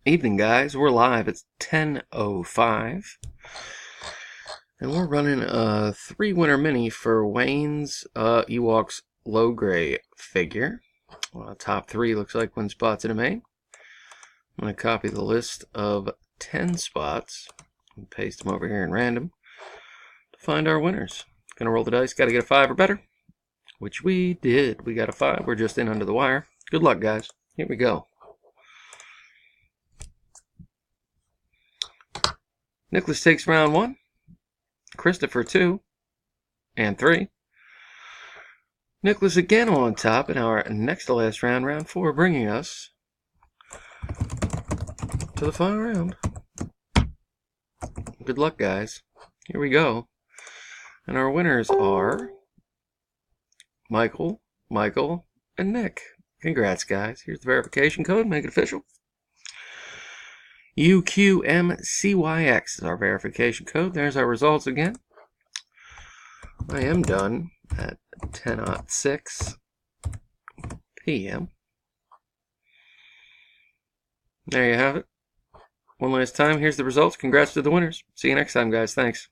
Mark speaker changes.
Speaker 1: Evening, guys. We're live. It's 10:05, and we're running a 3-winner mini for Wayne's Ewoks Logray figure. Top 3 looks like win spots in a main. I'm going to copy the list of 10 spots and paste them over here in random to find our winners. Going to roll the dice. Got to get a 5 or better, which we did. We got a 5. We're just in under the wire. Good luck, guys. Here we go. Nicholas takes round 1, Christopher 2, and 3. Nicholas again on top in our next to last round, round 4, bringing us to the final round. Good luck, guys. Here we go. And our winners are Michael, and Nick. Congrats, guys. Here's the verification code. Make it official. UQMCYX is our verification code. There's our results again. I am done at 10:06 p.m. There you have it. One last time, here's the results. Congrats to the winners. See you next time, guys. Thanks.